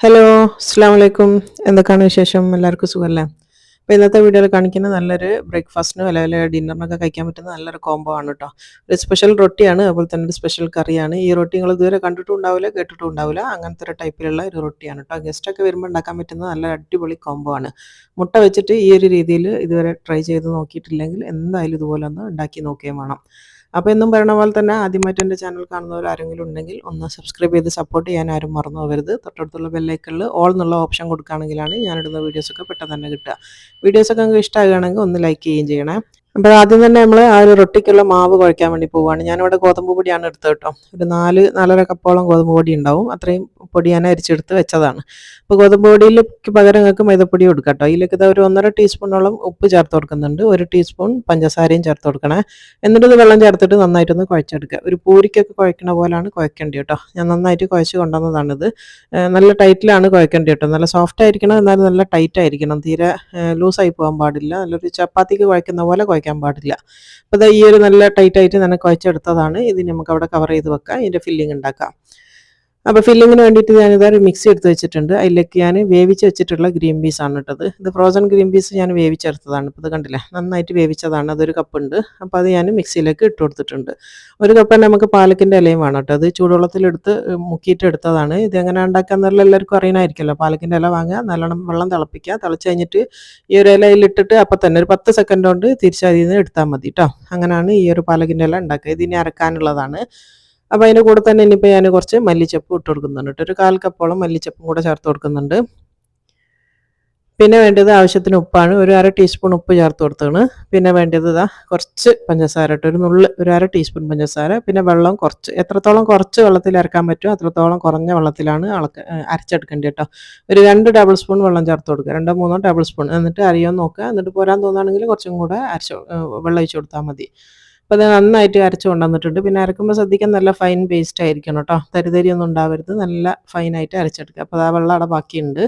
Hello, അസ്സലാമു അലൈക്കും. എന്തൊക്കെയാണ് വിശേഷം? എല്ലാവർക്കും സുഖമല്ലേ? അപ്പോൾ ഇന്നത്തെ വീഡിയോയിൽ കാണിക്കുന്ന നല്ലൊരു ബ്രേക്ക്ഫാസ്റ്റിനോ അല്ലെങ്കിൽ ഡിന്നറിനൊക്കെ കഴിക്കാൻ പറ്റുന്ന നല്ലൊരു കോംബോ ആണ് കേട്ടോ. ഒരു സ്പെഷ്യൽ റൊട്ടിയാണ്, അതുപോലെ തന്നെ ഒരു സ്പെഷ്യൽ കറിയാണ്. ഈ റൊട്ടി നിങ്ങൾ ഇതുവരെ കണ്ടിട്ടും ഉണ്ടാവില്ല, കേട്ടിട്ടും ഉണ്ടാവില്ല. അങ്ങനത്തെ ഒരു ടൈപ്പിലുള്ള ഒരു റൊട്ടിയാണ് കേട്ടോ. ഗസ്റ്റൊക്കെ വരുമ്പോൾ ഉണ്ടാക്കാൻ പറ്റുന്ന നല്ല അടിപൊളി കോംബോ ആണ്. മുട്ട വെച്ചിട്ട് ഈ ഒരു രീതിയിൽ ഇതുവരെ ട്രൈ ചെയ്ത് നോക്കിയിട്ടില്ലെങ്കിൽ എന്തായാലും ഇതുപോലെ ഒന്ന് ഉണ്ടാക്കി നോക്കുകയും വേണം. അപ്പോൾ എന്നും പറയണ പോലെ തന്നെ ആദ്യമായിട്ട് എൻ്റെ ചാനൽ കാണുന്നവർ ആരെങ്കിലും ഉണ്ടെങ്കിൽ ഒന്ന് സബ്സ്ക്രൈബ് ചെയ്ത് സപ്പോർട്ട് ചെയ്യാൻ ആരും മറന്നു പോകരുത്. തൊട്ടടുത്തുള്ള ബെല്ലൈക്കണിൽ ഓൾ എന്നുള്ള ഓപ്ഷൻ കൊടുക്കുകയാണെങ്കിലാണ് ഞാനിടുന്ന വീഡിയോസൊക്കെ പെട്ടെന്ന് തന്നെ കിട്ടുക. വീഡിയോസൊക്കെ നിങ്ങൾക്ക് ഇഷ്ടമാകുകയാണെങ്കിൽ ഒന്ന് ലൈക്ക് ചെയ്യുകയും ചെയ്യണേ. അപ്പോൾ ആദ്യം തന്നെ നമ്മൾ ആ ഒരു റൊട്ടിക്കുള്ള മാവ് കുഴയ്ക്കാൻ വേണ്ടി പോവുകയാണ്. ഞാനിവിടെ ഗോതമ്പ് പൊടിയാണ് എടുത്തത് കേട്ടോ. ഒരു 4-4.5 കപ്പോളം ഗോതമ്പ് പൊടി ഉണ്ടാവും. അത്രയും പൊടി ഞാൻ അരിച്ചെടുത്ത് വെച്ചതാണ്. അപ്പോൾ ഗോതമ്പ് പൊടിയിലേക്ക് പകരം നിങ്ങൾക്ക് മൈദപ്പൊടി കൊടുക്കാം കേട്ടോ. ഇതിലേക്ക് ഒരു 1.5 ടീസ്പൂണോളം ഉപ്പ് ചേർത്ത് കൊടുക്കുന്നുണ്ട്. 1 ടീസ്പൂൺ പഞ്ചസാരയും ചേർത്ത് കൊടുക്കണേ. എന്നിട്ട് ഇത് വെള്ളം ചേർത്തിട്ട് നന്നായിട്ടൊന്ന് കുഴച്ചെടുക്കുക. ഒരു പൂരിക്കൊക്കെ കുഴക്കണ പോലെയാണ് കുഴക്കേണ്ടത് കേട്ടോ. ഞാൻ നന്നായിട്ട് കുഴച്ച് കൊണ്ടുവന്നതാണിത്. നല്ല ടൈറ്റിലാണ് കുഴക്കേണ്ടത് കേട്ടോ. നല്ല സോഫ്റ്റ് ആയിരിക്കണം, എന്നാലും നല്ല ടൈറ്റ് ആയിരിക്കണം. തീരെ ലൂസായി പോകാൻ പാടില്ല. നല്ലൊരു ചപ്പാത്തിക്ക് കുഴക്കുന്ന പോലെ കുഴക്കാൻ പാടില്ല. അപ്പോൾ ഈ ഒരു നല്ല ടൈറ്റായിട്ട് തന്നെ കുഴച്ചെടുത്തതാണ്. ഇത് നമുക്ക് അവിടെ കവർ ചെയ്ത് വെക്കാം. ഇതിൻ്റെ ഫില്ലിംഗ് ഉണ്ടാക്കാം. അപ്പോൾ ഫില്ലിങ്ങിന് വേണ്ടിയിട്ട് ഞാനിതൊരു മിക്സി എടുത്ത് വെച്ചിട്ടുണ്ട്. അതിലേക്ക് ഞാൻ വേവിച്ച് വെച്ചിട്ടുള്ള ഗ്രീൻ പീസ് ആണ് ഇട്ടത്. ഇത് ഫ്രോസൺ ഗ്രീൻ പീസ് ഞാൻ വേവിച്ചെടുത്തതാണ്. ഇപ്പോൾ ഇത് കണ്ടില്ലേ, നന്നായിട്ട് വേവിച്ചതാണ്. അതൊരു കപ്പ് ഉണ്ട്. അപ്പോൾ അത് ഞാൻ മിക്സിയിലേക്ക് ഇട്ട് കൊടുത്തിട്ടുണ്ട്. ഒരു കപ്പ് തന്നെ നമുക്ക് പാലക്കിൻ്റെ ഇലയും വേണം കേട്ടോ. അത് ചൂടുവെള്ളത്തിലെടുത്ത് മുക്കിയിട്ട് എടുത്തതാണ്. ഇത് എങ്ങനെ ഉണ്ടാക്കാന്നുള്ള എല്ലാവർക്കും അറിയണമായിരിക്കുമല്ലോ. പാലക്കിൻ്റെ ഇല വാങ്ങുക, നല്ലോണം വെള്ളം തിളപ്പിക്കുക. തിളച്ച് കഴിഞ്ഞിട്ട് ഈ ഒരു ഇലയിലിട്ടിട്ട് അപ്പോൾ തന്നെ ഒരു 10 സെക്കൻഡ് കൊണ്ട് തിരിച്ചതിൽ നിന്ന് എടുത്താൽ മതി കേട്ടോ. അങ്ങനെയാണ് ഈ ഒരു പാലക്കിൻ്റെ ഇല ഉണ്ടാക്കുക. ഇതിനി അരക്കാനുള്ളതാണ്. അപ്പോൾ അതിൻ്റെ കൂടെ തന്നെ ഇനിയിപ്പോൾ ഞാൻ കുറച്ച് മല്ലിച്ചപ്പ് ഇട്ട് കൊടുക്കുന്നുണ്ട് കേട്ടോ. ഒരു 1/4 കപ്പോളം മല്ലിച്ചപ്പും കൂടെ ചേർത്ത് കൊടുക്കുന്നുണ്ട്. പിന്നെ വേണ്ടത് ആവശ്യത്തിന് ഉപ്പാണ്. ഒരു 1/2 ടീസ്പൂൺ ഉപ്പ് ചേർത്ത് കൊടുത്താണ്. പിന്നെ വേണ്ടത് കുറച്ച് പഞ്ചസാര ഇട്ട് ഒരു 1/2 ടീസ്പൂൺ പഞ്ചസാര. പിന്നെ വെള്ളം കുറച്ച്, എത്രത്തോളം കുറച്ച് വെള്ളത്തിൽ അരക്കാൻ പറ്റുമോ അത്രത്തോളം കുറഞ്ഞ വെള്ളത്തിലാണ് അരച്ചെടുക്കേണ്ടത് കേട്ടോ. ഒരു 2 ടേബിൾ സ്പൂൺ വെള്ളം ചേർത്ത് കൊടുക്കുക, 2-3 ടേബിൾ സ്പൂൺ. എന്നിട്ട് അരിയാൻ നോക്കുക. എന്നിട്ട് പോരാൻ തോന്നുകയാണെങ്കിൽ കുറച്ചും കൂടെ വെള്ളം ഒഴിച്ച് കൊടുത്താൽ മതി. അപ്പോൾ അത് നന്നായിട്ട് അരച്ച് കൊണ്ടുവന്നിട്ടുണ്ട്. പിന്നെ അരക്കുമ്പോൾ ശ്രദ്ധിക്കാൻ നല്ല ഫൈൻ പേസ്റ്റ് ആയിരിക്കണം കേട്ടോ. തരിതരിയൊന്നും ഉണ്ടാവരുത്. നല്ല ഫൈനായിട്ട് അരച്ചെടുക്കുക. അപ്പോൾ ആ വെള്ളം അവിടെ ബാക്കിയുണ്ട്.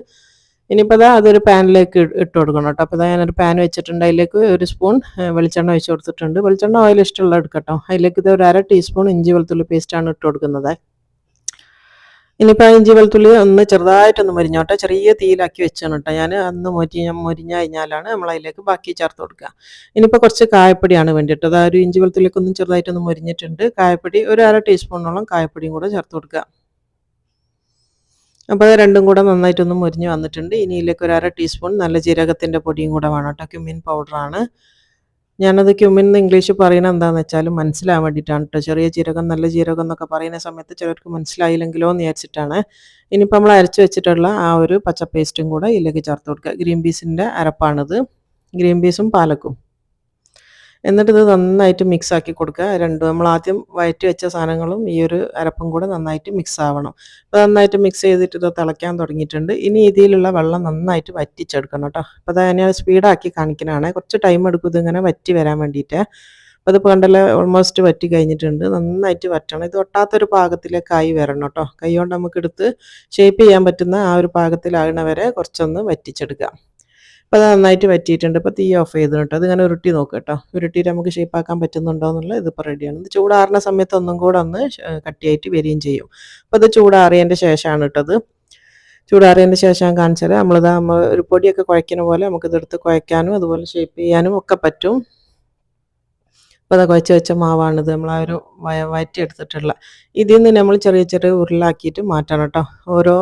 ഇനിയിപ്പോൾ അതൊരു പാനിലേക്ക് ഇട്ട് കൊടുക്കണം കേട്ടോ. അപ്പോൾ ഞാനൊരു പാൻ വെച്ചിട്ടുണ്ട്. അതിലേക്ക് ഒരു സ്പൂൺ വെളിച്ചെണ്ണ ഒഴിച്ച് കൊടുത്തിട്ടുണ്ട്. വെളിച്ചെണ്ണ ഓയിൽ ഇഷ്ടമുള്ള എടുക്കട്ടോ. അതിലേക്ക് ഒരു 1/2 ടീസ്പൂൺ ഇഞ്ചി വെളുത്തുള്ളി പേസ്റ്റാണ് ഇട്ട് കൊടുക്കുന്നത്. ഇനിയിപ്പോൾ ഇഞ്ചി വെളുത്തുള്ളി ഒന്ന് ചെറുതായിട്ടൊന്ന് മുരിഞ്ഞോട്ടെ. ചെറിയ തീയിലാക്കി വെച്ചാണ് കേട്ടോ. ഞാൻ അന്ന് മുരിഞ്ഞ് കഴിഞ്ഞാലാണ് നമ്മൾ അതിലേക്ക് ബാക്കി ചേർത്ത് കൊടുക്കുക. ഇനിയിപ്പോൾ കുറച്ച് കായപ്പൊടിയാണ് വേണ്ടിയിട്ട്. അത് ഒരു ഇഞ്ചി വെളുത്തുള്ളിയൊക്കെ ഒന്ന് ചെറുതായിട്ടൊന്ന് മുരിഞ്ഞിട്ടുണ്ട്. കായപ്പൊടി ഒരു 1/2 ടീസ്പൂണോളം കായപ്പൊടിയും കൂടെ ചേർത്ത് കൊടുക്കുക. അപ്പോൾ അത് രണ്ടും കൂടെ നന്നായിട്ടൊന്ന് മുരിഞ്ഞ് വന്നിട്ടുണ്ട്. ഇനി ഇതിലേക്ക് ഒരു 1/2 ടീസ്പൂൺ നല്ല ജീരകത്തിൻ്റെ പൊടിയും കൂടെ വേണം കേട്ടോ. ക്യുമിൻ പൗഡറാണ്. ഞാനത് ക്യുമിൻ എന്ന് ഇംഗ്ലീഷ് പറയണത് എന്താണെന്ന് വെച്ചാൽ മനസ്സിലാവാൻ വേണ്ടിയിട്ടാണ് കേട്ടോ. ചെറിയ ജീരകം, നല്ല ജീരകം എന്നൊക്കെ പറയുന്ന സമയത്ത് ചിലർക്ക് മനസ്സിലായില്ലെങ്കിലോ എന്ന് വിചാരിച്ചിട്ടാണ്. ഇനിയിപ്പോൾ നമ്മൾ അരച്ച് വെച്ചിട്ടുള്ള ആ ഒരു പച്ച പേസ്റ്റും കൂടെ ഇതിലേക്ക് ചേർത്ത് കൊടുക്കുക. ഗ്രീൻ പീസിൻ്റെ അരപ്പാണിത്. ഗ്രീൻ പീസും പാലക്കും. എന്നിട്ട് ഇത് നന്നായിട്ട് മിക്സ് ആക്കി കൊടുക്കുക. രണ്ടും നമ്മൾ ആദ്യം വഴറ്റി വെച്ച സാധനങ്ങളും ഈ ഒരു അരപ്പും കൂടെ നന്നായിട്ട് മിക്സ് ആവണം. അപ്പോൾ നന്നായിട്ട് മിക്സ് ചെയ്തിട്ട് ഇത് തിളയ്ക്കാൻ തുടങ്ങിയിട്ടുണ്ട്. ഇനി ഇതിലുള്ള വെള്ളം നന്നായിട്ട് വറ്റിച്ചെടുക്കണം കേട്ടോ. അപ്പോൾ അത് ഞാൻ സ്പീഡാക്കി കാണിക്കുന്നതാണ്. കുറച്ച് ടൈം എടുക്കും ഇതിങ്ങനെ വറ്റി വരാൻ വേണ്ടിയിട്ട്. അപ്പോൾ അതിപ്പോൾ കണ്ടല്ലോ, ഓൾമോസ്റ്റ് വറ്റി കഴിഞ്ഞിട്ടുണ്ട്. നന്നായിട്ട് വറ്റണം. ഇത് ഒട്ടാത്തൊരു പാകത്തിലേക്കായി വരണം കേട്ടോ. കൈ കൊണ്ട് നമുക്ക് എടുത്ത് ഷേപ്പ് ചെയ്യാൻ പറ്റുന്ന ആ ഒരു പാകത്തിലാകണ വരെ കുറച്ചൊന്ന് വറ്റിച്ചെടുക്കുക. അപ്പോൾ അത് നന്നായിട്ട് വറ്റിയിട്ടുണ്ട്. ഇപ്പോൾ തീ ഓഫ് ചെയ്ത് കേട്ടോ. അതിങ്ങനെ ഉരുട്ടി നോക്കുക കേട്ടോ. ഉരുട്ടിയിട്ട് നമുക്ക് ഷേപ്പാക്കാൻ പറ്റുന്നുണ്ടോ എന്നുള്ളത് ഇതിപ്പോൾ റെഡിയാണ്. ഇത് ചൂടാറുന്ന സമയത്ത് ഒന്നും കൂടെ ഒന്ന് കട്ടിയായിട്ട് വരികയും ചെയ്യും. അപ്പോൾ ഇത് ചൂടാറിയതിൻ്റെ ശേഷമാണ് ഇട്ടത്. ചൂടാറിയതിൻ്റെ ശേഷം കാണിച്ചാൽ നമ്മൾ ഒരു പൊടിയൊക്കെ കുഴയ്ക്കുന്ന പോലെ നമുക്കിതെടുത്ത് കുഴയ്ക്കാനും അതുപോലെ ഷേപ്പ് ചെയ്യാനും ഒക്കെ പറ്റും. അപ്പോൾ അത് കുഴച്ച് വെച്ച മാവാണിത്. നമ്മൾ ആ ഒരു വഴറ്റിയെടുത്തിട്ടുള്ള ഇതിൽ നിന്ന് നമ്മൾ ചെറിയ ചെറിയ ഉരുളാക്കിയിട്ട് മാറ്റണം കേട്ടോ. ഓരോ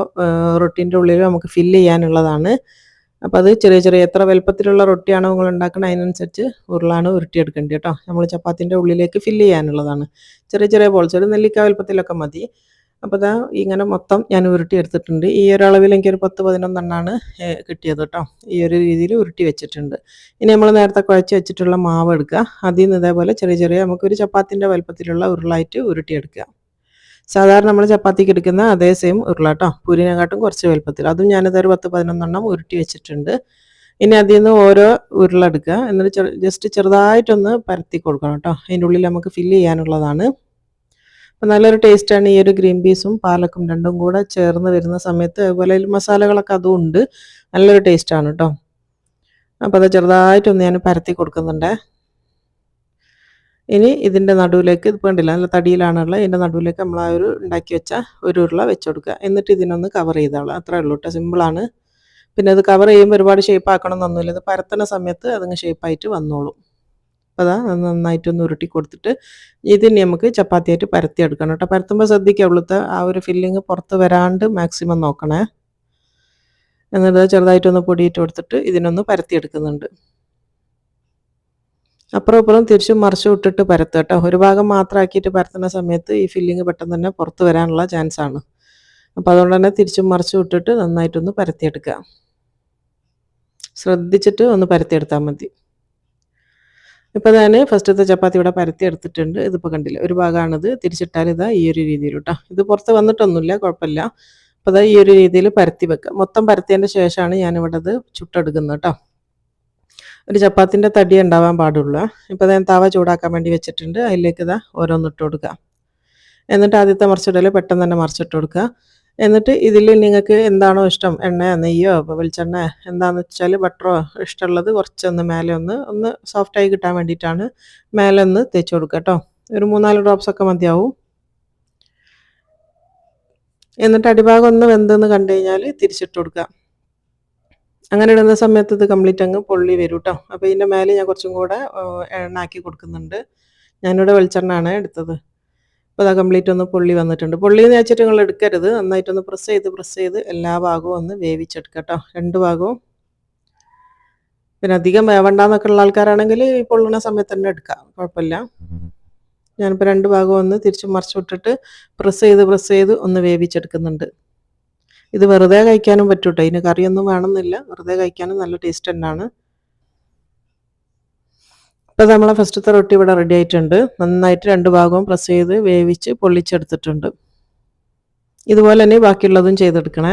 റൊട്ടീൻ്റെ ഉള്ളിൽ നമുക്ക് ഫില്ല് ചെയ്യാനുള്ളതാണ്. അപ്പോൾ അത് ചെറിയ ചെറിയ എത്ര വലുപ്പത്തിലുള്ള റൊട്ടിയാണോ നിങ്ങൾ ഉണ്ടാക്കുന്നത് അതിനനുസരിച്ച് ഉരുളാണ് ഉരുട്ടിയെടുക്കേണ്ടത് കേട്ടോ. നമ്മൾ ചപ്പാത്തിൻ്റെ ഉള്ളിലേക്ക് ഫില്ല് ചെയ്യാനുള്ളതാണ്. ചെറിയ ചെറിയ ബോൾസ്, ഒരു നെല്ലിക്ക വലുപ്പത്തിലൊക്കെ മതി. അപ്പോൾ ഇങ്ങനെ മൊത്തം ഞാൻ ഉരുട്ടിയെടുത്തിട്ടുണ്ട്. ഈ ഒരു അളവിൽ എനിക്കൊരു 10-11 എണ്ണമാണ് കിട്ടിയത് കേട്ടോ. ഈ ഒരു രീതിയിൽ ഉരുട്ടി വെച്ചിട്ടുണ്ട്. ഇനി നമ്മൾ നേരത്തെ കുഴച്ച് വെച്ചിട്ടുള്ള മാവ് എടുക്കുക. അതിൽ നിന്ന് ഇതേപോലെ ചെറിയ ചെറിയ നമുക്കൊരു ചപ്പാത്തിൻ്റെ വലുപ്പത്തിലുള്ള ഉരുളായിട്ട് ഉരുട്ടിയെടുക്കുക. സാധാരണ നമ്മൾ ചപ്പാത്തിക്ക് എടുക്കുന്ന അതേ സെയിം ഉരുള കേട്ടോ. പൂരിനെക്കാട്ടും കുറച്ച് വലുപ്പത്തിൽ. അതും ഞാനിതൊരു 10-11 ഉരുട്ടി വെച്ചിട്ടുണ്ട്. ഇനി അതിൽ നിന്ന് ഓരോ ഉരുള എടുക്കുക. എന്നിട്ട് ജസ്റ്റ് ചെറുതായിട്ടൊന്ന് പരത്തി കൊടുക്കണം കേട്ടോ. അതിൻ്റെ ഉള്ളിൽ നമുക്ക് ഫില്ല് ചെയ്യാനുള്ളതാണ്. അപ്പോൾ നല്ലൊരു ടേസ്റ്റാണ് ഈ ഒരു ഗ്രീൻ പീസും പാലക്കും രണ്ടും കൂടെ ചേർന്ന് വരുന്ന സമയത്ത്. അതുപോലെ മസാലകളൊക്കെ അതും ഉണ്ട്. നല്ലൊരു ടേസ്റ്റാണ് കേട്ടോ. അപ്പോൾ അത് ചെറുതായിട്ടൊന്ന് ഞാൻ പരത്തി കൊടുക്കുന്നുണ്ട്. ഇനി ഇതിൻ്റെ നടുവിലേക്ക് ഇത് കണ്ടില്ല നല്ല തടിയിലാണുള്ളത്. ഇതിൻ്റെ നടുവിലേക്ക് നമ്മൾ ആ ഒരു ഉണ്ടാക്കി വെച്ച ഒരു ഉരുള വെച്ച് കൊടുക്കുക. എന്നിട്ട് ഇതിനൊന്ന് കവർ ചെയ്തോളാം. അത്രേ ഉള്ളൂ കേട്ടോ, സിമ്പിളാണ്. പിന്നെ അത് കവർ ചെയ്യുമ്പോൾ ഒരുപാട് ഷേപ്പ് ആക്കണമെന്നൊന്നുമില്ല. ഇത് പരത്തുന്ന സമയത്ത് അതങ്ങ് ഷേപ്പായിട്ട് വന്നോളും. അപ്പോൾ അതാ നന്നായിട്ടൊന്ന് ഉരുട്ടി കൊടുത്തിട്ട് ഇതിന് നമുക്ക് ചപ്പാത്തിയായിട്ട് പരത്തിയെടുക്കണം കേട്ടോ. പരത്തുമ്പോൾ ശ്രദ്ധിക്കുക, ഉള്ളത്തെ ആ ഒരു ഫില്ലിങ് പുറത്ത് വരാണ്ട് മാക്സിമം നോക്കണേ. എന്നിട്ട് ചെറുതായിട്ടൊന്ന് പൊടിയിട്ട് കൊടുത്തിട്ട് ഇതിനൊന്ന് പരത്തിയെടുക്കുന്നുണ്ട്. അപ്പുറം ഇപ്പുറം തിരിച്ചും മറിച്ചും ഇട്ടിട്ട് പരത്തുക കേട്ടോ. ഒരു ഭാഗം മാത്രം ആക്കിയിട്ട് പരത്തുന്ന സമയത്ത് ഈ ഫില്ലിങ് പെട്ടെന്ന് തന്നെ പുറത്ത് വരാനുള്ള ചാൻസാണ്. അപ്പോൾ അതുകൊണ്ട് തന്നെ തിരിച്ചും മറിച്ചും ഇട്ടിട്ട് നന്നായിട്ടൊന്ന് പരത്തിയെടുക്കുക. ശ്രദ്ധിച്ചിട്ട് ഒന്ന് പരത്തിയെടുത്താൽ മതി. ഇപ്പോൾ ഞാൻ ഫസ്റ്റത്തെ ചപ്പാത്തി ഇവിടെ പരത്തിയെടുത്തിട്ടുണ്ട്. ഇതിപ്പോൾ കണ്ടില്ല, ഒരു ഭാഗമാണിത്. തിരിച്ചിട്ടാൽ ഇതാ ഈ ഒരു രീതിയിൽ കേട്ടോ. ഇത് പുറത്ത് വന്നിട്ടൊന്നുമില്ല, കുഴപ്പമില്ല. അപ്പോൾ അതാ ഈ ഒരു രീതിയിൽ പരത്തി വെക്കുക. മൊത്തം പരത്തിയതിൻ്റെ ശേഷമാണ് ഞാനിവിടെ ഇത് ചുട്ടെടുക്കുന്നത് കേട്ടോ. ഒരു ചപ്പാത്തിൻ്റെ തടി ഉണ്ടാവാൻ പാടുള്ളൂ. ഇപ്പോൾ ഞാൻ തവ ചൂടാക്കാൻ വേണ്ടി വെച്ചിട്ടുണ്ട്. അതിലേക്ക് ഇതാ ഓരോന്നിട്ട് കൊടുക്കുക. എന്നിട്ട് ആദ്യത്തെ മറിച്ചിടൽ പെട്ടെന്ന് തന്നെ മറിച്ചിട്ട് കൊടുക്കുക. എന്നിട്ട് ഇതിൽ നിങ്ങൾക്ക് എന്താണോ ഇഷ്ടം, എണ്ണയോ നെയ്യോ വെളിച്ചെണ്ണ എന്താണെന്ന് വെച്ചാൽ ബട്ടറോ ഇഷ്ടമുള്ളത് കുറച്ചൊന്ന് മേലെ ഒന്ന് സോഫ്റ്റായി കിട്ടാൻ വേണ്ടിയിട്ടാണ് മേലെ ഒന്ന് തേച്ച് കൊടുക്കുക കേട്ടോ. ഒരു 3-4 ഡ്രോപ്സ് ഒക്കെ മതിയാവും. എന്നിട്ട് അടിഭാഗം ഒന്ന് വെന്തെന്ന് കണ്ടു കഴിഞ്ഞാൽ തിരിച്ചിട്ട് കൊടുക്കുക. അങ്ങനെ ഇടുന്ന സമയത്ത് ഇത് കംപ്ലീറ്റ് അങ്ങ് പൊള്ളി വരും കേട്ടോ. അപ്പോൾ ഇതിൻ്റെ മേലെ ഞാൻ കുറച്ചും കൂടെ എണ്ണ ആക്കി കൊടുക്കുന്നുണ്ട്. ഞാനിവിടെ വെളിച്ചെണ്ണ ആണ് എടുത്തത്. അപ്പോൾ അത് കംപ്ലീറ്റ് ഒന്ന് പൊള്ളി വന്നിട്ടുണ്ട്. പൊള്ളി എന്ന് വെച്ചിട്ട് നിങ്ങൾ എടുക്കരുത്. നന്നായിട്ടൊന്ന് പ്രസ് ചെയ്ത് എല്ലാ ഭാഗവും ഒന്ന് വേവിച്ചെടുക്കുക കേട്ടോ, 2 ഭാഗവും. പിന്നെ അധികം വേവണ്ടെന്നൊക്കെ ഉള്ള ആൾക്കാരാണെങ്കിൽ ഈ പൊള്ളുന്ന സമയത്ത് തന്നെ എടുക്കാം, കുഴപ്പമില്ല. ഞാനിപ്പോൾ 2 ഭാഗവും ഒന്ന് തിരിച്ച് മറിച്ച് വിട്ടിട്ട് പ്രസ് ചെയ്ത് ഒന്ന് വേവിച്ചെടുക്കുന്നുണ്ട്. ഇത് വെറുതെ കഴിക്കാനും പറ്റും കേട്ടോ. ഇതിന് കറിയൊന്നും വേണമെന്നില്ല, വെറുതെ കഴിക്കാനും നല്ല ടേസ്റ്റ് തന്നെയാണ്. ഇപ്പോൾ നമ്മളെ ഫസ്റ്റത്തെ റൊട്ടി ഇവിടെ റെഡി ആയിട്ടുണ്ട്. നന്നായിട്ട് 2 ഭാഗവും പ്രസ് ചെയ്ത് വേവിച്ച് പൊള്ളിച്ചെടുത്തിട്ടുണ്ട്. ഇതുപോലെ തന്നെ ബാക്കിയുള്ളതും ചെയ്തെടുക്കണേ.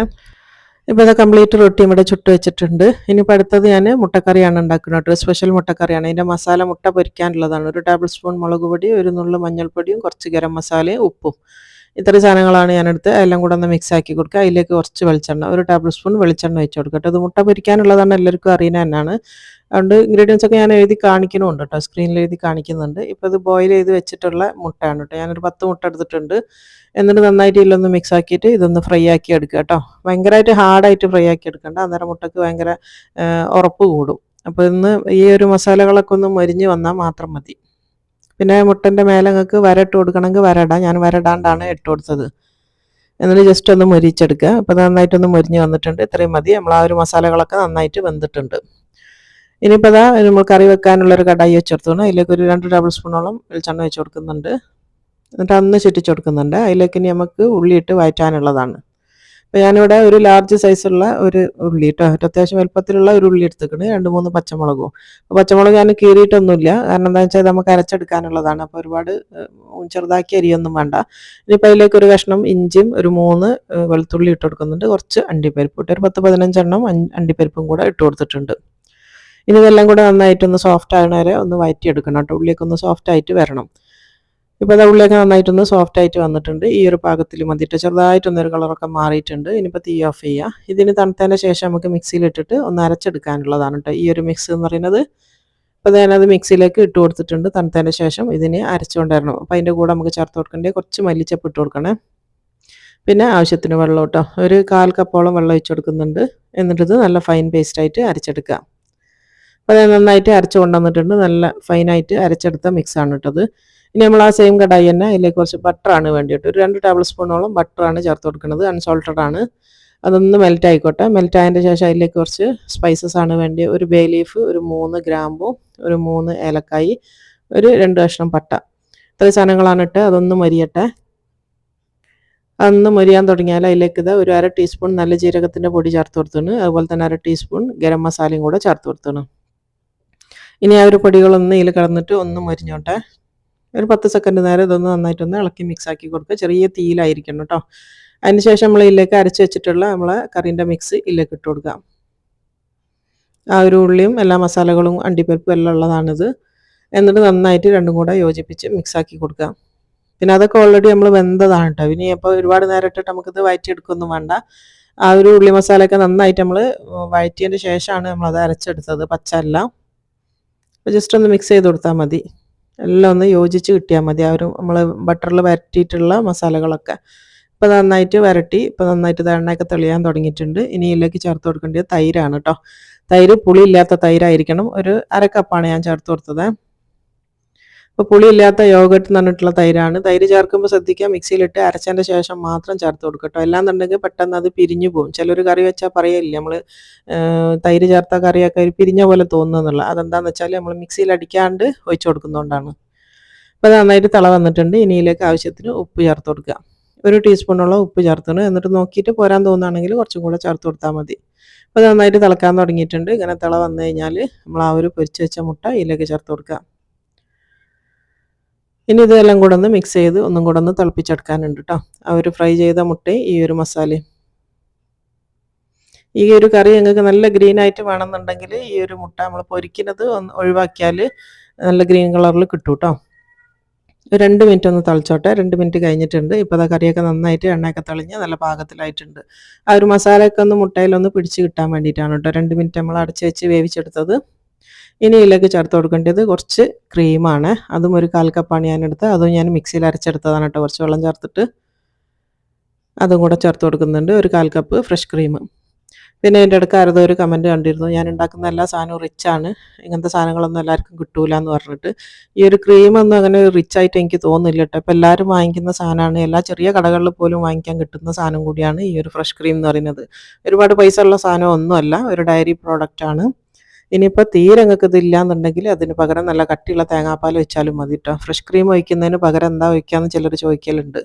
ഇപ്പോൾ ഇത് കംപ്ലീറ്റ് റൊട്ടി ഇവിടെ ചുട്ട് വെച്ചിട്ടുണ്ട്. ഇനിയിപ്പോൾ അടുത്തത് ഞാൻ മുട്ടക്കറിയാണ് ഉണ്ടാക്കുന്നത്. ഒരു സ്പെഷ്യൽ മുട്ടക്കറിയാണ്. അതിൻ്റെ മസാല മുട്ട പൊരിക്കാനുള്ളതാണ്. 1 ടേബിൾ സ്പൂൺ മുളക് പൊടി, ഒരു നുള്ളു മഞ്ഞൾപ്പൊടിയും, കുറച്ച് ഗരം മസാലയും, ഉപ്പും. ഇത്രയും സാധനങ്ങളാണ് ഞാനെടുത്ത് എല്ലാം കൂടെ ഒന്ന് മിക്സ് ആക്കി കൊടുക്കുക. അതിലേക്ക് കുറച്ച് വെളിച്ചെണ്ണ, 1 ടേബിൾ സ്പൂൺ വെളിച്ചെണ്ണ വെച്ച് കൊടുക്കട്ടെ. ഇത് മുട്ട പൊരിക്കാനുള്ളതാണ്, എല്ലാവർക്കും അറിയുന്നത് തന്നെയാണ്. അതുകൊണ്ട് ഇൻഗ്രീഡിയൻസ് ഒക്കെ ഞാൻ എഴുതി കാണിക്കുന്നുണ്ട് കേട്ടോ, സ്ക്രീനിൽ എഴുതി കാണിക്കുന്നുണ്ട്. ഇപ്പോൾ ഇത് ബോയിൽ ചെയ്ത് വെച്ചിട്ടുള്ള മുട്ടയാണ് കേട്ടോ. ഞാനൊരു 10 മുട്ട എടുത്തിട്ടുണ്ട്. എന്നിട്ട് നന്നായിട്ട് ഇതിലൊന്ന് മിക്സ് ആക്കിയിട്ട് ഇതൊന്ന് ഫ്രൈ ആക്കി എടുക്കുക കേട്ടോ. ഭയങ്കരമായിട്ട് ഹാർഡായിട്ട് ഫ്രൈ ആക്കി എടുക്കണ്ട, അന്നേരം മുട്ടയ്ക്ക് ഭയങ്കര ഉറപ്പ് കൂടും. അപ്പോൾ ഇന്ന് ഈ ഒരു മസാലകളൊക്കെ ഒന്ന് മൊരിഞ്ഞ് വന്നാൽ മാത്രം മതി. പിന്നെ മുട്ടൻ്റെ മേലെ നിങ്ങൾക്ക് വരട്ട് കൊടുക്കണമെങ്കിൽ വരടാം. ഞാൻ വരടാണ്ടാണ് ഇട്ട് കൊടുത്തത്. എന്നിട്ട് ജസ്റ്റ് ഒന്ന് മൊരിച്ചെടുക്കുക. അപ്പോൾ നന്നായിട്ടൊന്ന് മൊരിഞ്ഞ് വന്നിട്ടുണ്ട്. ഇത്രയും മതി. നമ്മൾ ആ ഒരു മസാലകളൊക്കെ നന്നായിട്ട് വെന്തിട്ടുണ്ട്. ഇനിയിപ്പോൾ അതാ നമ്മൾ കറി വെക്കാനുള്ളൊരു കടായി വെച്ചെടുത്തോണം. അതിലേക്ക് ഒരു 2 ടേബിൾ സ്പൂണോളം വെളിച്ചെണ്ണ വെച്ച് കൊടുക്കുന്നുണ്ട്. എന്നിട്ട് അന്ന് ചുറ്റിച്ച് കൊടുക്കുന്നുണ്ട്. അതിലേക്ക് ഇനി നമുക്ക് ഉള്ളിയിട്ട് വഴറ്റാനുള്ളതാണ്. അപ്പോൾ ഞാനിവിടെ ഒരു ലാർജ് സൈസുള്ള ഒരു ഉള്ളി കേട്ടോ, അത്യാവശ്യം വലുപ്പത്തിലുള്ള ഒരു ഉള്ളി എടുത്തിട്ടുണ്ട്. 2-3 പച്ചമുളകും. അപ്പോൾ പച്ചമുളക് ഞാൻ കീറിയിട്ടൊന്നുമില്ല, കാരണം എന്താ വെച്ചാൽ നമുക്ക് അരച്ചെടുക്കാനുള്ളതാണ്. അപ്പോൾ ഒരുപാട് ചെറുതാക്കി അരിയൊന്നും വേണ്ട. ഇനിയിപ്പോൾ അതിലേക്ക് ഒരു കഷ്ണം ഇഞ്ചിയും, ഒരു 3 വെളുത്തുള്ളി ഇട്ട് കൊടുക്കുന്നുണ്ട്. കുറച്ച് അണ്ടിപ്പരിപ്പ് ഇട്ട്, ഒരു 10-15 എണ്ണം അണ്ടിപ്പരിപ്പും കൂടെ ഇട്ട് കൊടുത്തിട്ടുണ്ട്. ഇനി ഇതെല്ലാം കൂടെ നന്നായിട്ടൊന്ന് സോഫ്റ്റ് ആകുന്ന വരെ ഒന്ന് വഴറ്റിയെടുക്കണം കേട്ടോ. ഉള്ളിയൊക്കെ ഒന്ന് സോഫ്റ്റ് ആയിട്ട് വരണം. ഇപ്പോൾ അത് ഉള്ളിയൊക്കെ നന്നായിട്ടൊന്ന് സോഫ്റ്റ് ആയിട്ട് വന്നിട്ടുണ്ട്. ഈ ഒരു പാകത്തിൽ മതിയിട്ട് ചെറുതായിട്ടൊന്നൊരു കളറൊക്കെ മാറിയിട്ടുണ്ട്. ഇനിയിപ്പോൾ തീ ഓഫ് ചെയ്യുക. ഇതിന് തണുത്തതിന് ശേഷം നമുക്ക് മിക്സിയിലിട്ടിട്ട് ഒന്ന് അരച്ചെടുക്കാനുള്ളതാണ് കേട്ടോ ഈ ഒരു മിക്സ് എന്ന് പറയുന്നത്. അപ്പോൾ ഞാനത് മിക്സിയിലേക്ക് ഇട്ട് കൊടുത്തിട്ടുണ്ട്. തണുത്തതിന് ശേഷം ഇതിനെ അരച്ചുകൊണ്ടിരണം. അപ്പോൾ അതിൻ്റെ കൂടെ നമുക്ക് ചേർത്ത് കൊടുക്കേണ്ടത് കുറച്ച് മല്ലിച്ചപ്പ് ഇട്ട് കൊടുക്കണേ. പിന്നെ ആവശ്യത്തിന് വെള്ളം കേട്ടോ, ഒരു 1/4 കപ്പോളം വെള്ളം ഒഴിച്ച് കൊടുക്കുന്നുണ്ട്. എന്നിട്ടിത് നല്ല ഫൈൻ പേസ്റ്റായിട്ട് അരച്ചെടുക്കുക. അപ്പോൾ അത് നന്നായിട്ട് അരച്ച് കൊണ്ടുവന്നിട്ടുണ്ട്. നല്ല ഫൈനായിട്ട് അരച്ചെടുത്ത മിക്സാണ് കേട്ടത്. ഇനി നമ്മൾ ആ സെയിം കടായി തന്നെ അതിലേക്ക് കുറച്ച് ബട്ടറാണ് വേണ്ടിയിട്ട്, ഒരു 2 ടേബിൾ സ്പൂണോളം ബട്ടറാണ് ചേർത്ത് കൊടുക്കുന്നത്. അൺസോൾട്ടഡ് ആണ്. അതൊന്ന് മെൽറ്റ് ആയിക്കോട്ടെ. മെൽറ്റ് ആയതിൻ്റെ ശേഷം അതിലേക്ക് കുറച്ച് സ്പൈസസ് ആണ് വേണ്ടി, ഒരു ബേ ലീഫ്, ഒരു 3 ഗ്രാമ്പും, ഒരു 3 ഏലക്കായി, ഒരു 2 കഷ്ണം പട്ട. ഇത്രയും സാധനങ്ങളാണ് ഇട്ട് അതൊന്ന് മൊരിയട്ടെ. അതൊന്ന് മൊരിയാൻ തുടങ്ങിയാൽ അതിലേക്ക് ഇത് ഒരു 1/2 ടീസ്പൂൺ നല്ല ജീരകത്തിൻ്റെ പൊടി ചേർത്ത് കൊടുത്തിട്ടുണ്ട്. അതുപോലെ തന്നെ 1/2 ടീസ്പൂൺ ഗരം മസാലയും കൂടെ ചേർത്ത് കൊടുത്തിട്ടുണ്ട്. ഇനി ആ ഒരു പൊടികളൊന്ന് ഇതിൽ കിടന്നിട്ട് ഒന്ന് മൊരിഞ്ഞോട്ടെ. ഒരു 10 സെക്കൻഡ് നേരം ഇതൊന്ന് നന്നായിട്ടൊന്ന് ഇളക്കി മിക്സ് ആക്കി കൊടുക്കുക. ചെറിയ തീയിലായിരിക്കണം കേട്ടോ. അതിന് ശേഷം നമ്മൾ ഇതിലേക്ക് അരച്ച് വെച്ചിട്ടുള്ള നമ്മളെ കറീൻ്റെ മിക്സ് ഇതിലേക്ക് ഇട്ട് കൊടുക്കാം. ആ ഒരു ഉള്ളിയും എല്ലാ മസാലകളും അണ്ടിപ്പരിപ്പും എല്ലാം ഉള്ളതാണിത്. എന്നിട്ട് നന്നായിട്ട് രണ്ടും കൂടെ യോജിപ്പിച്ച് മിക്സ് ആക്കി കൊടുക്കുക. പിന്നെ അതൊക്കെ ഓൾറെഡി നമ്മൾ വെന്തതാണ് കേട്ടോ. ഇനി അപ്പോൾ ഒരുപാട് നേരം ഇട്ടിട്ട് നമുക്കിത് വഴറ്റിയെടുക്കൊന്നും വേണ്ട. ആ ഒരു ഉള്ളി മസാലയൊക്കെ നന്നായിട്ട് നമ്മൾ വഴറ്റിയതിൻ്റെ ശേഷമാണ് നമ്മളത് അരച്ചെടുത്തത്, പച്ച അല്ല. അപ്പോൾ ജസ്റ്റ് ഒന്ന് മിക്സ് ചെയ്ത് കൊടുത്താൽ മതി. എല്ലാം ഒന്ന് യോജിച്ച് കിട്ടിയാൽ മതി. ആ ഒരു നമ്മൾ ബട്ടറിൽ വരട്ടിയിട്ടുള്ള മസാലകളൊക്കെ. ഇപ്പോൾ നന്നായിട്ട് വരട്ടി, ഇപ്പോൾ നന്നായിട്ട് എണ്ണയൊക്കെ തെളിയാൻ തുടങ്ങിയിട്ടുണ്ട്. ഇനി ഇതിലേക്ക് ചേർത്ത് കൊടുക്കേണ്ടത് തൈരാണ് കേട്ടോ. തൈര് പുളിയില്ലാത്ത തൈരായിരിക്കണം. ഒരു 1/2 കപ്പാണ് ഞാൻ ചേർത്ത് കൊടുത്തത്. ഇപ്പോൾ പുളിയില്ലാത്ത യോഗട്ട് എന്ന് പറഞ്ഞിട്ടുള്ള തൈരാണ്. തൈര് ചേർക്കുമ്പോൾ ശ്രദ്ധിക്കുക, മിക്സിയിലിട്ട് അരച്ചതിൻ്റെ ശേഷം മാത്രം ചേർത്ത് കൊടുക്കുക കേട്ടോ. അല്ലാന്നുണ്ടെങ്കിൽ പെട്ടെന്ന് അത് പിരിഞ്ഞു പോകും. ചിലർ കറി വെച്ചാൽ പറയില്ലേ, നമ്മൾ തൈര് ചേർത്ത കറിയൊക്കെ ഒരു പിരിഞ്ഞ പോലെ തോന്നുന്നുള്ള. അതെന്താണെന്ന് വെച്ചാൽ നമ്മൾ മിക്സിയിൽ അടിക്കാണ്ട് ഒഴിച്ചു കൊടുക്കുന്നതുകൊണ്ടാണ്. അപ്പോൾ നന്നായിട്ട് തിള വന്നിട്ടുണ്ട്. ഇനി ഇതിലേക്ക് ആവശ്യത്തിന് ഉപ്പ് ചേർത്ത് കൊടുക്കുക. 1 ടീസ്പൂണോളം ഉപ്പ് ചേർത്തണം. എന്നിട്ട് നോക്കിയിട്ട് പോരാൻ തോന്നുകയാണെങ്കിൽ കുറച്ചും കൂടെ ചേർത്ത് കൊടുത്താൽ മതി. അപ്പോൾ നന്നായിട്ട് തിളക്കാൻ തുടങ്ങിയിട്ടുണ്ട്. ഇങ്ങനെ തിള വന്നു കഴിഞ്ഞാൽ നമ്മൾ ആ ഒരു പൊരിച്ച് വെച്ച മുട്ട ഇതിലേക്ക് ചേർത്ത് കൊടുക്കുക. ഇനി ഇതെല്ലാം കൂടെ ഒന്ന് മിക്സ് ചെയ്ത് ഒന്നും കൂടെ ഒന്ന് തിളപ്പിച്ചെടുക്കാനുണ്ട് കേട്ടോ. ആ ഒരു ഫ്രൈ ചെയ്ത മുട്ടയും ഈ ഒരു മസാലയും. ഈ ഒരു കറി നിങ്ങൾക്ക് നല്ല ഗ്രീൻ ആയിട്ട് വേണമെന്നുണ്ടെങ്കിൽ ഈ ഒരു മുട്ട നമ്മൾ പൊരിക്കുന്നത് ഒന്ന് ഒഴിവാക്കിയാൽ നല്ല ഗ്രീൻ കളറിൽ കിട്ടും കേട്ടോ. 2 മിനിറ്റ് ഒന്ന് തിളച്ചോട്ടെ. 2 മിനിറ്റ് കഴിഞ്ഞിട്ടുണ്ട്. ഇപ്പോൾ ആ കറിയൊക്കെ നന്നായിട്ട് എണ്ണയൊക്കെ തെളിഞ്ഞ് നല്ല പാകത്തിലായിട്ടുണ്ട്. ആ ഒരു മസാലയൊക്കെ ഒന്ന് മുട്ടയിലൊന്ന് പിടിച്ച് കിട്ടാൻ വേണ്ടിയിട്ടാണ് കേട്ടോ 2 മിനിറ്റ് നമ്മൾ അടച്ച് വെച്ച് വേവിച്ചെടുത്തത്. ഇനി ഇതിലേക്ക് ചേർത്ത് കൊടുക്കേണ്ടത് കുറച്ച് ക്രീമാണ്. അതും ഒരു 1/4 കപ്പാണ് ഞാനെടുത്തത്. അതും ഞാൻ മിക്സിയിൽ അരച്ചെടുത്തതാണ് കേട്ടോ. കുറച്ച് വെള്ളം ചേർത്തിട്ട് അതും കൂടെ ചേർത്ത് കൊടുക്കുന്നുണ്ട്. ഒരു 1/4 കപ്പ് ഫ്രഷ് ക്രീം. പിന്നെ എൻ്റെ ഇടയ്ക്ക് ആരതോ ഒരു കമൻറ്റ് കണ്ടിരുന്നു, ഞാൻ ഉണ്ടാക്കുന്ന എല്ലാ സാധനവും റിച്ചാണ്, ഇങ്ങനത്തെ സാധനങ്ങളൊന്നും എല്ലാവർക്കും കിട്ടൂല എന്ന് പറഞ്ഞിട്ട്. ഈ ഒരു ക്രീമൊന്നും അങ്ങനെ റിച്ചായിട്ട് എനിക്ക് തോന്നുന്നില്ല കേട്ടോ. ഇപ്പോൾ എല്ലാവരും വാങ്ങിക്കുന്ന സാധനമാണ്. എല്ലാ ചെറിയ കടകളിൽ പോലും വാങ്ങിക്കാൻ കിട്ടുന്ന സാധനം കൂടിയാണ് ഈ ഒരു ഫ്രഷ് ക്രീം എന്ന് പറയുന്നത്. ഒരുപാട് പൈസ ഉള്ള സാധനം ഒന്നുമല്ല, ഒരു ഡയറി പ്രോഡക്റ്റാണ്. ഇനിയിപ്പോൾ തീരെ നിങ്ങൾക്ക് ഇതില്ല എന്നുണ്ടെങ്കിൽ അതിന് പകരം നല്ല കട്ടിയുള്ള തേങ്ങാപ്പാൽ വെച്ചാലും മതി കേട്ടോ. ഫ്രഷ് ക്രീം ഒഴിക്കുന്നതിന് പകരം എന്താ ഒഴിക്കാമെന്ന് ചിലർ ചോദിക്കലുണ്ട്.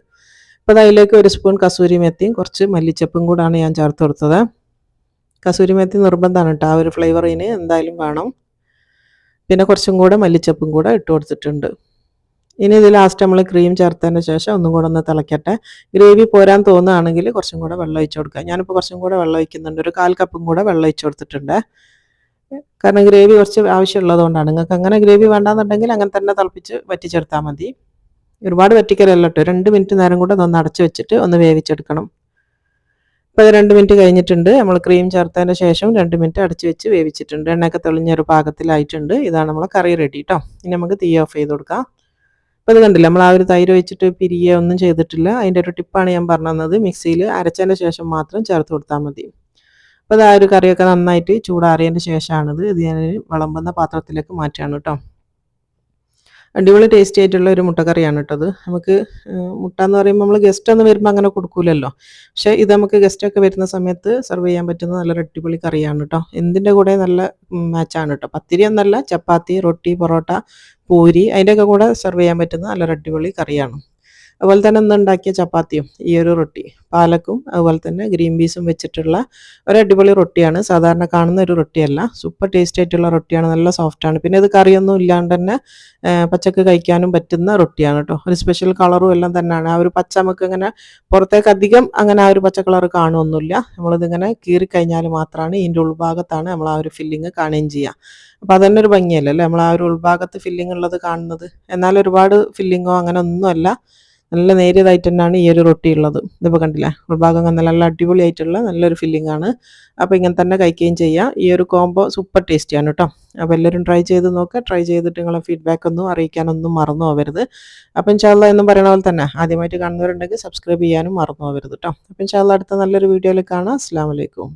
അപ്പോൾ അതിലേക്ക് 1 സ്പൂൺ കസൂരി മെത്തിയും കുറച്ച് മല്ലിച്ചപ്പും കൂടാണ് ഞാൻ ചേർത്ത് കൊടുത്തത്. കസൂരി മെത്തി നിർബന്ധമാണ് കേട്ടോ. ആ ഒരു ഫ്ലേവറിന് എന്തായാലും വേണം. പിന്നെ കുറച്ചും കൂടെ മല്ലിച്ചപ്പും കൂടെ ഇട്ട് കൊടുത്തിട്ടുണ്ട്. ഇനി ഇത് ലാസ്റ്റ് നമ്മൾ ക്രീം ചേർത്തതിന് ശേഷം ഒന്നും കൂടെ ഒന്ന് തിളയ്ക്കട്ടെ. ഗ്രേവി പോരാൻ തോന്നുകയാണെങ്കിൽ കുറച്ചും കൂടെ വെള്ളം ഒഴിച്ച് കൊടുക്കുക. ഞാനിപ്പോൾ കുറച്ചും കൂടെ വെള്ളം ഒഴിക്കുന്നുണ്ട്. ഒരു 1/4 കപ്പും കൂടെ വെള്ളം ഒഴിച്ച് കൊടുത്തിട്ടുണ്ട്. കാരണം ഗ്രേവി കുറച്ച് ആവശ്യമുള്ളതുകൊണ്ടാണ്. നിങ്ങൾക്ക് അങ്ങനെ ഗ്രേവി വേണ്ടാന്നുണ്ടെങ്കിൽ അങ്ങനെ തന്നെ തിളപ്പിച്ച് വറ്റിച്ചെടുത്താൽ മതി. ഒരുപാട് വറ്റിക്കലല്ല കേട്ടോ. 2 മിനിറ്റ് നേരം കൂടെ ഒന്ന് അടച്ച് വെച്ചിട്ട് ഒന്ന് വേവിച്ചെടുക്കണം. ഇപ്പോൾ 2 മിനിറ്റ് കഴിഞ്ഞിട്ടുണ്ട്. നമ്മൾ ക്രീം ചേർത്തതിന് ശേഷം 2 മിനിറ്റ് അടച്ച് വെച്ച് വേവിച്ചിട്ടുണ്ട്. എണ്ണയൊക്കെ തെളിഞ്ഞൊരു പാകത്തിലായിട്ടുണ്ട്. ഇതാണ് നമ്മളെ കറി റെഡി കേട്ടോ. ഇനി നമുക്ക് തീ ഓഫ് ചെയ്ത് കൊടുക്കാം. അപ്പോൾ ഇത് കണ്ടില്ല, നമ്മൾ ആ ഒരു തൈര് വെച്ചിട്ട് പിരിയെ ഒന്നും ചെയ്തിട്ടില്ല. അതിൻ്റെ ഒരു ടിപ്പാണ് ഞാൻ പറഞ്ഞു തന്നത്. മിക്സിയിൽ അരച്ചതിന് ശേഷം മാത്രം ചേർത്ത് കൊടുത്താൽ മതി. അപ്പോൾ ആ ഒരു കറിയൊക്കെ നന്നായിട്ട് ചൂടാറിയതിന് ശേഷമാണിത്. ഇത് ഞാൻ വിളമ്പുന്ന പാത്രത്തിലേക്ക് മാറ്റുകയാണ് കേട്ടോ. അടിപൊളി ടേസ്റ്റി ആയിട്ടുള്ള ഒരു മുട്ടക്കറിയാണ് കേട്ടോ. അത് നമുക്ക് മുട്ട എന്ന് പറയുമ്പോൾ നമ്മൾ ഗസ്റ്റ് ഒന്നും വരുമ്പോൾ അങ്ങനെ കൊടുക്കൂലല്ലോ. പക്ഷേ ഇത് നമുക്ക് ഗസ്റ്റൊക്കെ വരുന്ന സമയത്ത് സെർവ് ചെയ്യാൻ പറ്റുന്ന നല്ലൊരു അടിപൊളി കറിയാണ് കേട്ടോ. എന്തിൻ്റെ കൂടെ നല്ല മാച്ചാണ് കേട്ടോ. പത്തിരി എന്നല്ല, ചപ്പാത്തി, റൊട്ടി, പൊറോട്ട, പൂരി അതിൻ്റെയൊക്കെ കൂടെ സെർവ് ചെയ്യാൻ പറ്റുന്ന നല്ലൊരു അടിപൊളി കറിയാണ്. അതുപോലെ തന്നെ ഇന്ന് ഉണ്ടാക്കിയ ചപ്പാത്തിയും ഈ ഒരു റൊട്ടി പാലക്കും അതുപോലെ തന്നെ ഗ്രീൻ പീസും വെച്ചിട്ടുള്ള ഒരു അടിപൊളി റൊട്ടിയാണ്. സാധാരണ കാണുന്ന ഒരു റൊട്ടിയല്ല, സൂപ്പർ ടേസ്റ്റ് ആയിട്ടുള്ള റൊട്ടിയാണ്. നല്ല സോഫ്റ്റാണ്. പിന്നെ ഇത് കറിയൊന്നും ഇല്ലാണ്ട് തന്നെ പച്ചക്ക് കഴിക്കാനും പറ്റുന്ന റൊട്ടിയാണ് കേട്ടോ. ഒരു സ്പെഷ്യൽ കളറും എല്ലാം തന്നെയാണ്. ആ ഒരു പച്ച നമുക്ക് ഇങ്ങനെ പുറത്തേക്ക് അധികം അങ്ങനെ ആ ഒരു പച്ച കളർ കാണുമൊന്നുമില്ല. നമ്മളിതിങ്ങനെ കീറിക്കഴിഞ്ഞാൽ മാത്രമാണ് ഇതിൻ്റെ ഉൾഭാഗത്താണ് നമ്മൾ ആ ഒരു ഫില്ലിങ് കാണുകയും ചെയ്യുക. അപ്പോൾ അതന്നെ ഒരു ഭംഗിയല്ലേ അല്ലേ, നമ്മൾ ആ ഒരു ഉൾഭാഗത്ത് ഫില്ലിങ് ഉള്ളത് കാണുന്നത്. എന്നാൽ ഒരുപാട് ഫില്ലിങ്ങോ അങ്ങനെ ഒന്നുമല്ല, നല്ല നേരിയതായിട്ട് തന്നെയാണ് ഈ ഒരു റൊട്ടി ഉള്ളത്. ഇതിപ്പോൾ കണ്ടില്ലേ, ഉൾഭാഗം നല്ല അടിപൊളിയായിട്ടുള്ള നല്ലൊരു ഫില്ലിംഗ് ആണ്. അപ്പോൾ ഇങ്ങനെ തന്നെ കഴിക്കുകയും ചെയ്യാം. ഈ ഒരു കോംബോ സൂപ്പർ ടേസ്റ്റിയാണ് കേട്ടോ. അപ്പോൾ എല്ലാവരും ട്രൈ ചെയ്ത് നോക്കുക. ട്രൈ ചെയ്തിട്ട് നിങ്ങളെ ഫീഡ്ബാക്ക് ഒന്നും അറിയിക്കാനൊന്നും മറന്നു പോകരുത്. അപ്പോൾ ഇൻഷാല്ലാ എന്നും പറയുന്ന പോലെ തന്നെ ആദ്യമായിട്ട് കാണുന്നവരുണ്ടെങ്കിൽ സബ്സ്ക്രൈബ് ചെയ്യാനും മറന്നു പോകരുത് കേട്ടോ. അപ്പോൾ ഇൻഷാല്ലാ അടുത്ത നല്ലൊരു വീഡിയോയിൽ കാണാം. അസ്സലാമു അലൈക്കും.